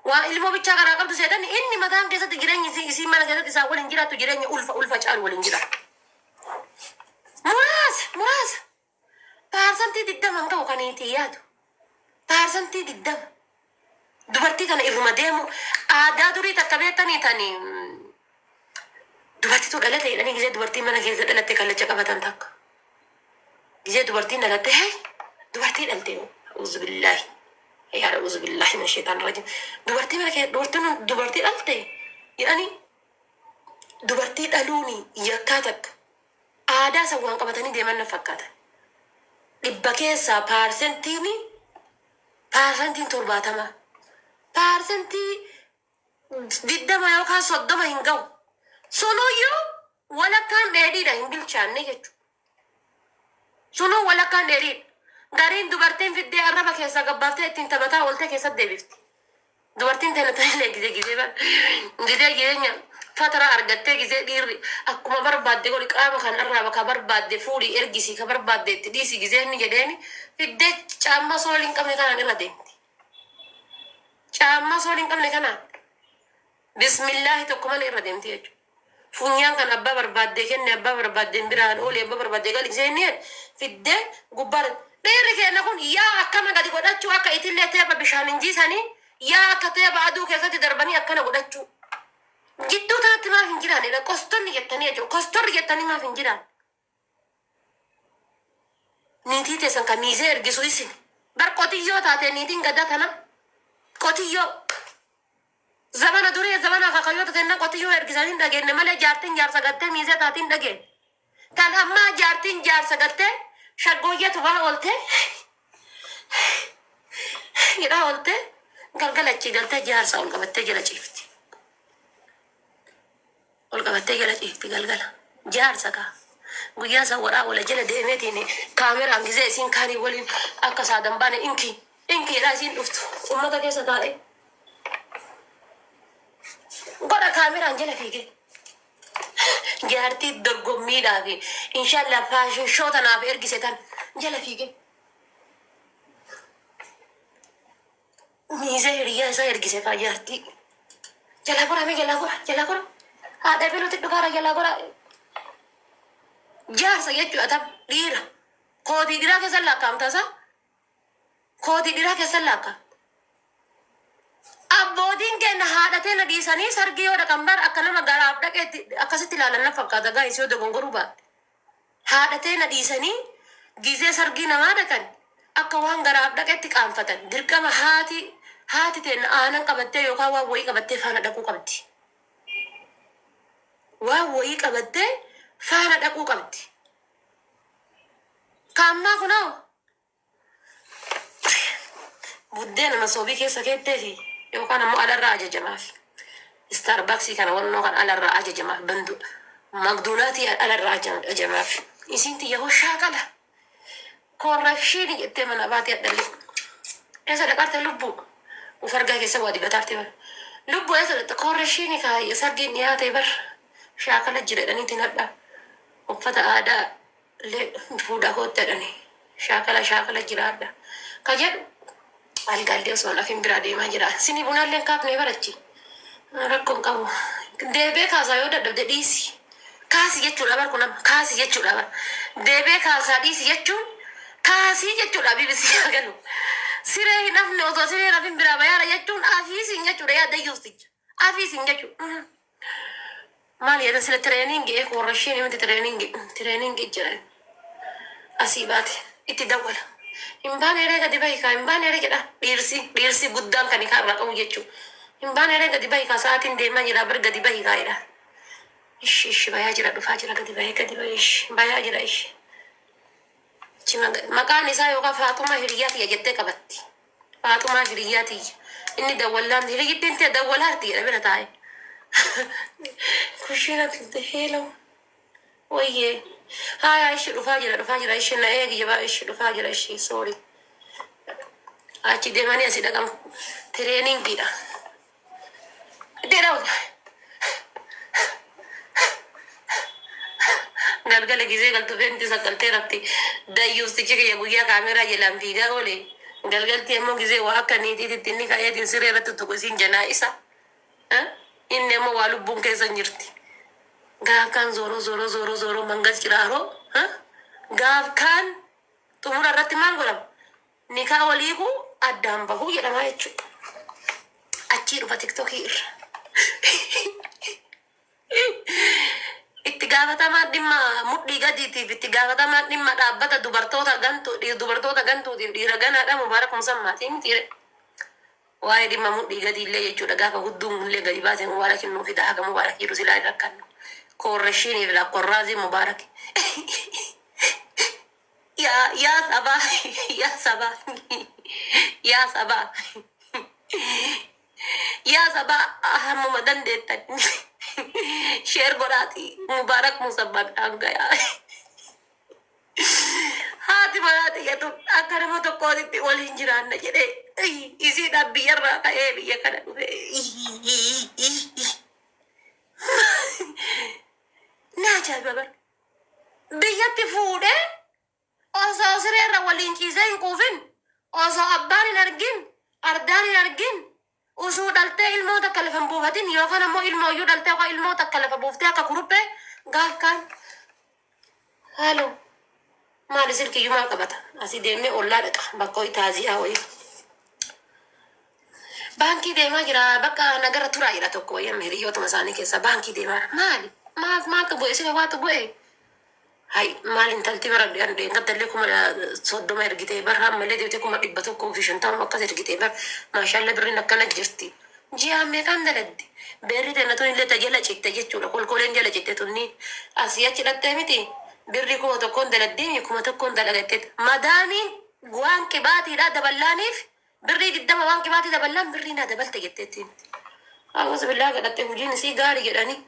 وإلمو بيتشا كان قبض سيدان إني مدام كيسة تجرين يسي ما كيسة تساول إنجرا تجرين ألفا شعر والإنجرا مراس بارسنتي ددم أنت وكانيتياتو بارسنتي ددم dubartii kana irruma deemu aadaa durii takka beektanii tani dubartiitu dhalate jedhanii gisee dubartii mana keessa dhalatte kallacha qabatan takka gisee dubartiin dhalatte dubartii dhalte uzu billahi yaa uzu billahi min shaytaan rajim dubartii mana keessa dubartii dhalte jedhanii dubartii dhaluuni yakkaa takka aadaa san waan qabatanii deeman na fakkaata dhibba keessaa paarsentiin 70 paarsentii 20 yookaan 30 hin ga'u sunuyyuu walakkaan dheedhiidha hin bilchaanne jechuudha. Sunuu walakkaan dheedhiidha. Gariin dubartiin fiddee arraba keessaa gabbaaftee ittiin taphataa ooltee keessatti deebifti. Dubartiin tana ta'ilee gizee jireenya fatara argattee gizee dhiirri akkuma barbaadde godhi qaama kan arraaba ka barbaadde fuudhii ergisii ka barbaadde itti dhiisi gizee inni jedheeni fiddee caamma soolii hin qabne kanaan irra deemti. Caamma soolii hin qabne kanaan bismillaahi tokko malee irra deemti jechuudha. Funyaan kan abbaa barbaadde kenne abbaa barbaadde biraan ooli abbaa barbaadde gali gizee inni fiddee gubbaa dhiirri keenya kun yaa akkana gadi godhachuu akka itillee teeba bishaan hin jiisanii yaa akka teeba aduu keessatti darbanii akkana godhachuu. Gidduu kanatti maaf hin jiraanidha qostonni jettanii jechuudha. Qostorri jettanii maaf hin jiraan. Niitii teessan kan miisee ergisu isin bar qotiyyoo taate niitiin gadda tana qotiyyoo zamana durii zamana kakayyoota tenna qotiyyoo ergisanii dhageenne malee jaartiin jaarsa gattee miisee taatiin dhageenne. Kan ammaa jaartiin jaarsa gattee shaggooyyeetu baa oolte hidhaa oolte galgalachii galtee jaarsa ol qabattee jala ciifti. Ol qabattee jala ciifti galgala jaarsa kaa guyyaa san waraa ola jala deemeetiin kaameraan gizee isiin kaanii waliin akka saadan baane inkiidhaa isiin dhuftu ummata keessa taa'e godha kaameraan jala fiige jaartii dorgommiidhaa fi inshaallah faashin shoo tanaaf ergise tan jala fiige miisee hiriyaa isaa ergise kaa jaartii jala gorame jala gora haadha beelutti dhugaara jala gora jaarsa jechuudha tam dhiira kootii dhiiraa keessan lakkaa'amtaasa kootii dhiiraa keessan lakkaa'am. Abbootiin keenya haadhatee na dhiisanii sargii yoo dhaqan bar akka nama garaaf dhaqeetti akkasitti ilaalan na fakkaata gaa'is yoo dogongoruu baate. Haadhatee na dhiisanii gizee sargii namaa dhaqan akka waan garaaf dhaqeetti qaanfatan dirqama haati teenya aanan qabattee yookaan waan wayii qabattee faana dhaquu qabdi. Waan wayii qabattee faana dhaquu qabdi. Kaammaa kunoo buddeena masoobii keessa keetteefi yookaan ammoo alarraa ajajamaaf Starbucksii kana wannoo kan alarraa ajajamaaf bandu magduunaatii alarraa ajajamaaf isiin tiyya hoshaa qala korrekshiini jettee mana baatee adhalli eessa dhaqarte lubbuu ufargaa keessa waa dibataarte bar lubbuu eessa dhaqxe korrekshiini kaayya sargiin dhiyaate bar shaakala jiredhaniitiin hadhaa uffata aadaa fuudhaa kootti jedhanii shaakala jiraadha ka jedhu algallee osoo lafin biraa deemaa jira. Sini bunaallee kaafnee barachi rakkoon qabu deebee kaasaa yoo dadhabde dhiisi kaasi jechuudha bar kunam kaasi jechuudha bar deebee kaasaa dhiisi jechuun kaasii jechuudha bibisi galu siree hin hafne osoo siree lafin biraa bayaara jechuun afiisiin jechuudha yaadda yuusticha afiisiin jechuudha. Maali jedhan sila tireeningii korrashiin himti tireeningii jedhan asii baate itti dawwala. Himbaan eree gadi bahikaa himbaan eree jedha dhiirsi guddaan kan ikaa irraa qabu jechuudha. Himbaan eree gadi bahikaa sa'aatiin deemaa jira bar gadi bahikaa jedha. Ishi bayaa jira dhufaa jira gadi bahee ishi bayaa jira ishi. Maqaan isaa yookaan Faatumaa Hiriyaatiyya jettee qabatti. Faatumaa Hiriyaatiyya inni dawwalaan hiriyyittiin ta'e dawwalaarti jedha bira taa'e. Kushiina heelamu wayyee. Haya ishi dhufaa jira ishi na eegi jabaa ishi dhufaa jira ishi soori. Achi deemanii asii dhaqan tireeningiidha. Deeraa galgala gizee galtu feenti sakkaltee rafti dayyuustichi kiyya guyyaa kaameraa jalaan fiigaa oole galgalti ammoo gizee waa akka niitiititti inni ka'eetiin siree irratti tuqisiin janaa isa inni ammoo waa lubbuun keessa hin jirti. Gaaf kaan zoro mangas jiraaroo gaaf kaan xumura irratti maal godhama nikaa waliiku addaan bahuu jedhama jechuudha. Achii dhufa tiktokii irra itti gaafatamaa dhimma mudhii gadiitiif itti gaafatamaa dhimma dhaabbata dubartoota gantuutiif dhiira ganaadha Mubaarak Musammaatii mitiire. Waa'ee dhimma mudhii gadiillee jechuudha gaafa hudduun illee gadi baasee Mubaarak innuu fida haga Mubaarak jiru silaa rakkannu koorreshiiniif lakkorraazii Mubaarak yaa sabaa yaa sabaa hammuma dandeettan sheer godhaati Mubaarak Musammaadhaan gayaa haati manaa xiyyatu akka nama tokkootitti waliin jiraanna jedhee isiidhaan biyyarraa ka'ee biyya kana dhufe naa ajaa'iba bar biyyatti fuudhee osoo sireerra waliin ciisee hin quufin osoo abbaan hin argin ardaan hin argin usuu dhaltee ilmoo takka lafa hin buufatin yookaan ammoo ilmoo iyyuu dhaltee yookaan ilmoo takka lafa buuftee akka kuruphee gaaf kaan haaloo maali silkiyyuu maal qabata asii deemee ollaa dhaqa bakka ho'i taaziyaa wayii baankii deemaa jira bakka nagara turaa jedha tokko wayii amma hiriyootuma isaanii keessa baankii deemaa maali maaltu bu'e sila waatu bu'e hay maal intalti bara engattallee kuma soddoma ergitee bar hammalee deemtee kuma 150 akkas ergitee bar maashaallah birriin akkana jirti ji'a meeqaan daladdi beerri teenatuun illee tajala citte jechuudha kolkoleen jala citte tunni asii achi dhattee miti birri kuma tokkoon daladdee kuma tokkoon dalagatte madaamiin waan qibaatiidha daballaaniif birrii 20 waan qibaatii daballaan birrii naa dabalte jetteettiin awwaasa billaa gadhattee hojiin isii gaarii jedhanii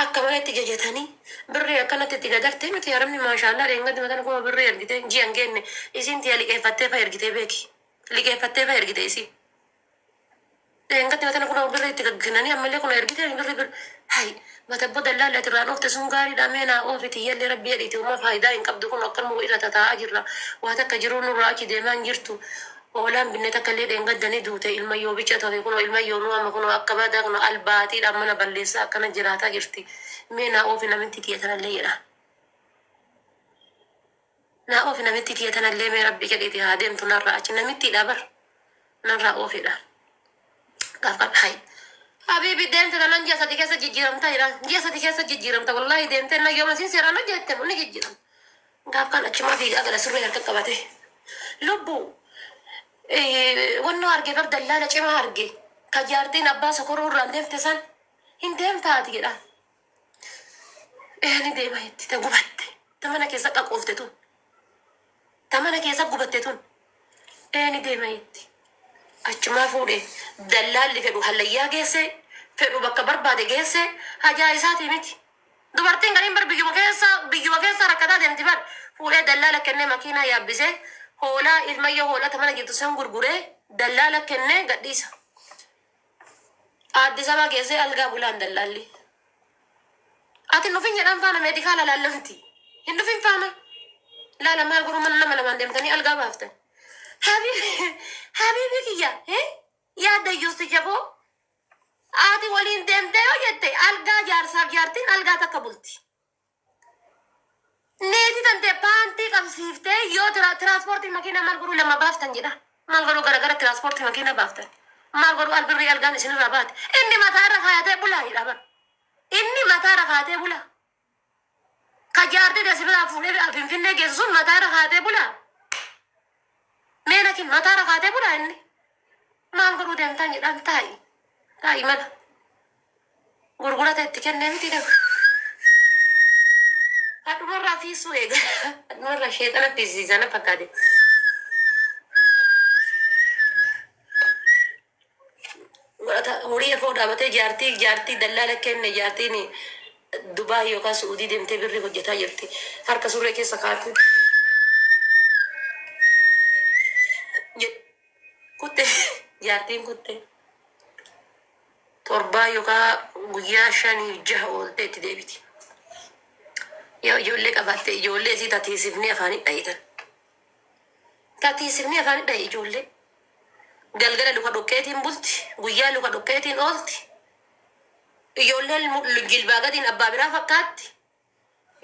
akka malatti jajatanii birrii akkanatti itti gadartee miti haramni maashaallah dheengatti matan kuma birrii ergitee ji'an geenne isiin tiya liqeeffattee fa ergitee beeki liqeeffattee fa ergitee isii dheengatti matan kuma birrii itti gagginanii ammallee kuna ergitee birrii hay matabbo dallaalati irraan oofte sun gaariidha meenaa oofiti yallee rabbi jedhiiti uma faayidaa hin qabdu kun akkanuma irra tataa'aa jirra waa takka jiruu nurraa achi deemaan jirtu oolaan binne takka illee dheengaddanii duute ilma yoo bicha ta'e kunoo ilma yoo nu amma kunoo akka badaa kunoo albaatiidhaan mana balleessaa akkana jiraataa jirti mee naa oofi namitti tiyatanallee jedha naa oofi namitti tiyatanallee mee rabbi jedhiiti haa deemtu narraa achi namittiidha bar narraa oofidha gaafqab hay habiibi deemte tanan ji'a sadi keessa jijjiiramta jedha ji'a sadi keessa jijjiiramta wallaahi deemte na yooma siin seeraan hojjette ni jijjiiram gaaf kan achumaa fiigaa gala surree harka qabate lubbuu wannoo arge bar dallaala cimaa arge ka jaartiin abbaa sokoruu irraan deemte san hin deemtaati jedha ni deema jetti ta gubatte ta mana keessa qaqqoofte tun ta mana keessa gubatte tun ni deema jetti achumaa fuudhe dallaalli fedhu hallayyaa geesse fedhu bakka barbaade geesse hajaa isaatii miti dubartiin gariin bar biyyuma keessa rakkataa deemti bar fuudhee dallaala kennee makiinaa yaabbisee hoolaa ilmayyoo hoolaa ta mana jirtu san gurguree dallaala kennee gadhiisa Addis Ababa geessee algaa bulaan dallaalli ati nufin jedhan faana meedikaala laallamti hin nufin faana laala maal guruu mana nama lamaan deemtanii algaa baaftan habiibi kiyya yaadda iyyuusti jaboo ati waliin deemtee yoo jette algaa jaarsaaf jaartiin algaa takka bulti neeti tante paantii qabsiiftee yoo tiraanspoortii makiinaa maal guruu lama baaftan jedha maal guruu garagara tiraanspoortii makiinaa baaftan maal guruu albirrii algaan isinirraa baate inni mataa irra kaayatee bulaa jedha bar inni mataa irra kaayatee bulaa ka jaartii dasibiraa fuudhee finfinnee geessu sun mataa irra kaayatee bulaa meenakin mataa irra kaayatee bulaa inni maal guruu deemtaan jedhaan taa'i mana gurgurata itti kennee miti dabu adumarraa fiisuu eega adumarraa sheexana fiisiisana fakkaate horii afoo dhaabatee jaartii dallaala kenne jaartiin Dubaay yookaan Suudii deemtee birrii hojjetaa jirti harka surree keessa kaatu kutte jaartiin kutte torbaa yookaan guyyaa 5-6 oolte itti deebiti yoo ijoollee qabatte ijoollee isii tateessifnee afaanii dhayitan Tati sirni afaan dha ijoollee. Galgala luka dhokkeetiin bulti. Guyyaa luka dhokkeetiin oolti. Ijoolleen jilbaa gadiin abbaa biraa fakkaatti.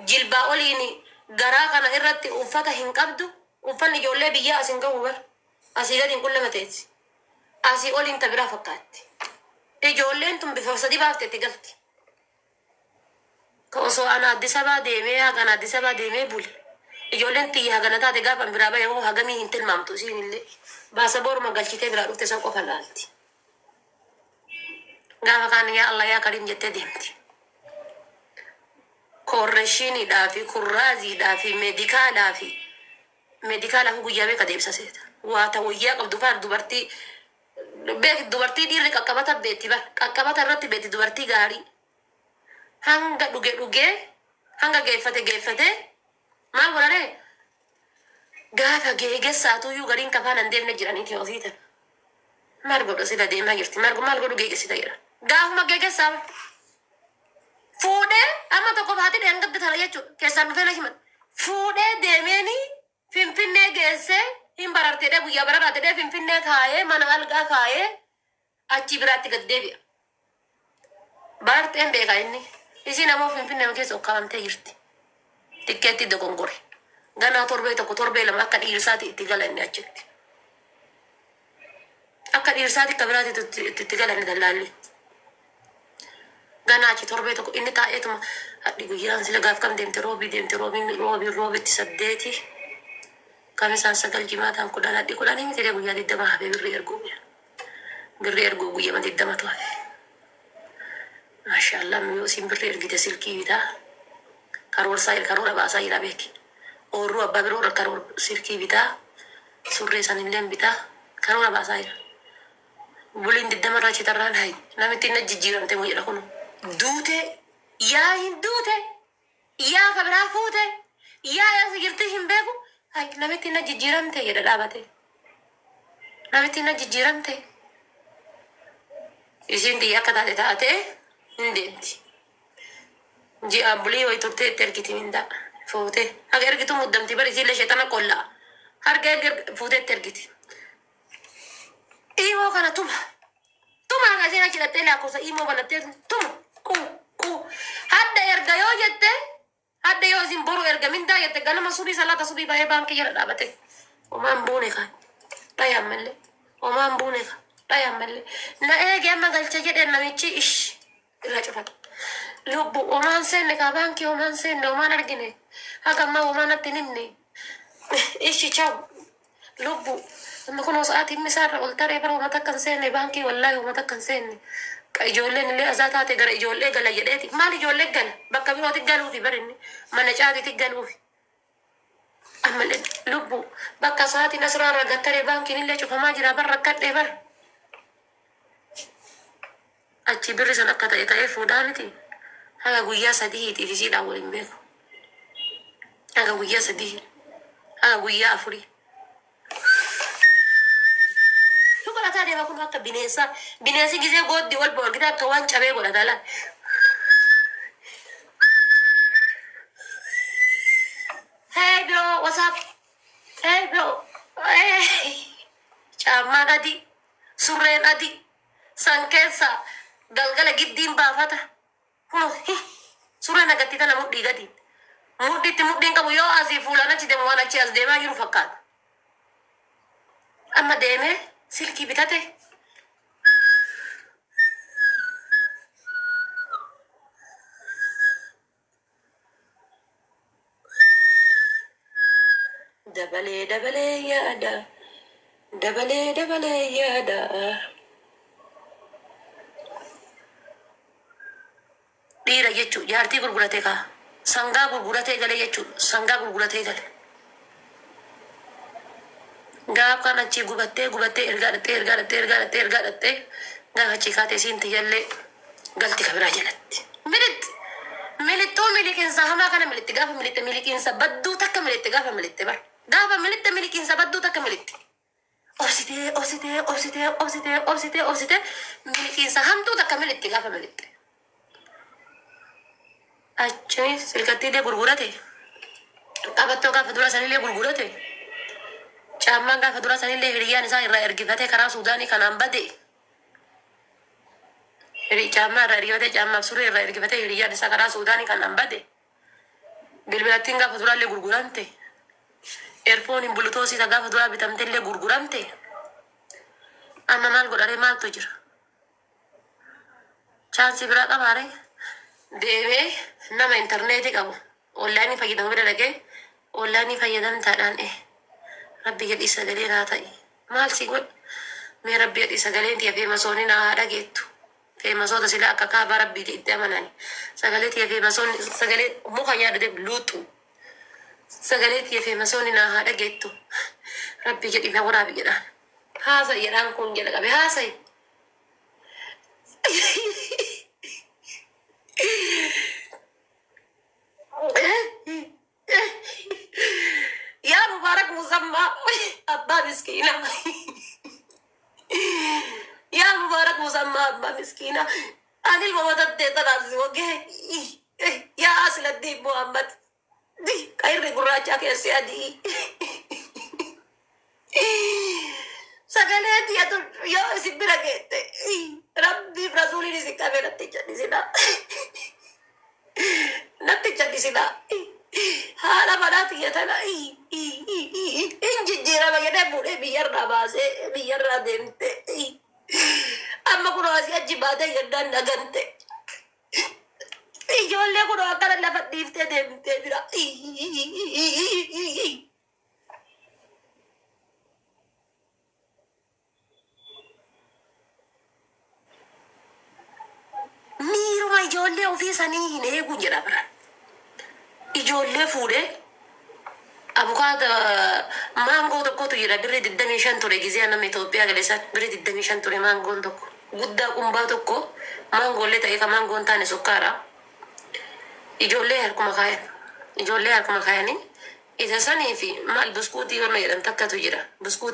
Jilbaa oliin garaa kana irratti uffata hin qabdu. Uffanni ijoollee biyyaa asin gahu bar. Asii gadiin qullama teessi. Asii oliin ta biraa fakkaatti. Ijoolleen tun bifa sadii baafteetti galti. Ka osoo ana Addis Ababaa deemee hagan Addis Ababaa deemee bule. Ijoolleen xiyya hagana taate gaafa biraa bahe hoo hagamii hin tilmaamtu siinillee. Baasa booruma galchitee biraa dhufte san qofa laalti. Gaafa kaan yaa Allah yaa Kariim jettee deemti. Korreeshiniidhaa fi kurraaziidhaa fi meedikaalaa fi guyyaa beeka deebisa seeta. Waa ta'uyyaa qabdu faar dubartii dhiirri qaqqabata beetti bar. Qaqqabata irratti beetti dubartii gaarii. Hanga dhugee hanga geeffate maal godhane gaafa geegessaatuyyuu gariin kafaan hin deemne jiraniiti hoosiita. Maal godhu sila deemaa jirti. Maal godhu geegessita jedha. Gaafuma geegessaa fuudhee amma tokko baatee dheengatti tala jechuudha. Keessaan dhufee na himan. Fuudhee deemeeni Finfinnee geessee hin bararteedhee guyyaa bararaatedhee Finfinnee kaayee mana algaa kaayee achi biraatti gad deebi'a. Barteen beekaa inni. Isiin ammoo Finfinnee keessa okkaamtee jirti. Tikkeetti dogongore. Ganaa torbee lama akka dhiirsaati itti galanne achitti. Akka dhiirsaati akka biraatti itti galanne dallaalli. Ganaa achi torbee tokko inni taa'eetuma hadhi guyyaan sila gaaf kam deemte roobitti 8 kam isaan 9 jimaataan 10 hadhi 10 miti guyyaa 20 hafee birrii erguu guyyaa 20 tu'afe. Maashaallah yoo isin birrii ergite silkii bitaa karoora baasaa jira beeki. Oorruu abbaa biroo karoora silkii bitaa surree sanillee bitaa karoora baasaa jira. Buliin 20 irraa chitarraan hayi namitti inni jijjiiramte moo jedha kunu. Duute yaa hin duute yaa kabiraa fuute yaa sigirtii hin beeku namitti inni jijjiiramte jedha dhaabate. Namitti inni jijjiiramte isin xiyya akka taate hin deemti. Ji'a bulii wayi turtee itti ergiti mindaa fuute haga ergitu muddamti bari isillee sheexana qollaa harga fuutee itti ergiti. Imoo kana tuma haga isin achi dhattee lakkoofsa imoo banattee tuma hadda erga yoo jette hadda yoo isin boru erga mindaa jette ganama subii salaata subii bahee baankii jala dhaabate homaan buune kan dhayaan mallee homaan buune kan dhayaan mallee na eege amma galcha jedhee namichi irra cufata. Lubbu homaan seenne kaa baankii homaan seenne homaan argine haga ammaa homaan atti nimne chaw lubbu amma kun sa'aatiin misaarra ol taree bara homata akkan seenne baankii wallaahi homata akkan seenne. Ijoolleen illee azaa taate gara ijoollee gala jedheeti. Maal ijoollee gala? Bakka birooti galuufi barinni. Mana caatiiti galuufi. Ammallee lubbu bakka sa'aatiin asirraa gattaree baankiin illee cufamaa jira barra akkadhee bara. Achi birri san akka ta'e fuudhaa miti. Haga guyyaa 3 isiidhaan waliin beeku. Haga guyyaa 3 haga guyyaa 4. Godhataa deema kun akka bineensi gisee gooddi wal boorgita akka waan cabee godhataa laata. Hey bro, what's up? Hey bro. Caammaan adii, surreen adii, san keessa galgala giddiin baafata. Surreen agartii tana mudhii gadi. Mudhiin qabu yoo asii fuulaan achi deemu waan achi as deemaa jiru fakkaata. Amma deemee silkii bitate. Dabalee yaada. Dabalee yaada. Dhiira jechuun jaartii gurguratee kaa. Sangaa gurguratee galee jechuun sangaa gurguratee galee. Gaaf kan achi gubattee ergaa dhattee gaafa achi kaatee siinti jallee galti kabiraa jalatti. Milixxuu miliqiinsa hamaa kana militti gaafa militte miliqiinsa badduu takka militte gaafa militte bara. Gaafa militte miliqiinsa badduu takka militte. Obsitee miliqiinsa hamtuu takka militti gaafa militte. Achi silkatti illee gurgurate. Qabattoo gaafa dura sanillee gurgurate. Caammaan gaafa dura sanillee hiriyyaan isaa irraa ergifatee karaa Suudaanii kanaan bade. Caammaa irraa ergifatee caammaaf suree irraa ergifatee hiriyyaan isaa karaa Suudaanii kanaan bade. Bilbilattiin gaafa duraallee gurguramte. Eerfooniin bulutoosii gaafa duraa bitamtellee gurguramte. Amma maal godharee maaltu jira? Chaansii biraa qabaare deemee nama intarneetii qabu onlaayinii fayyadamu bira dhaqee onlaayinii fayyadamtaadhaan rabbi jedhii sagalee naa ta'i. Maal si godha? Mee rabbi jedhii sagaleen tiya feemasoonni naa haa dhageettu. Feemasoota silaa akka kaabaa rabbiiti itti amanani. Sagalee tiya feemasoonni sagalee muka nyaadhatee luuxu. Sagalee tiya feemasoonni naa haa dhageettu. Rabbi jedhii na waraabi jedhaan. Haasa'e jedhaan kun jedha qabe haasa'e. Yaa Mubaarak Musammaa abbaa miskiinaa. Yaa Mubaarak Musammaa abbaa miskiinaa. Ani ilma matattee tanaasi wagee. Yaa Asladdiin Muhammad. Qayrri gurraachaa keessi adii. Sagalee tiyatu yoo isin bira geette. Rabbiif rasuuliin isin qabee natti jallisinaa. Natti jallisinaa. Haala manaa tiyyatana. Injijjiirama jedhee fuudhee biyyarraa baasee biyyarraa deemte. Amma kunoo asii achi baatee gaddaan dhagante. Ijoollee kunoo akkana lafa dhiiftee deemtee bira. Miiruma ijoollee ofii sanii hin eegu jedha biraan. Ijoollee fuudhee abukaata maangoo tokkotu jira birrii 25 ture gizee nama Itoophiyaa galeessa birrii 25 ture maangoon tokko guddaa qumbaa tokko maangoollee ta'ee ka maangoon taane sukkaara. Ijoollee harkuma kaayanii isa sanii fi maal buskuutii warra jedhan takkatu jira buskuutii.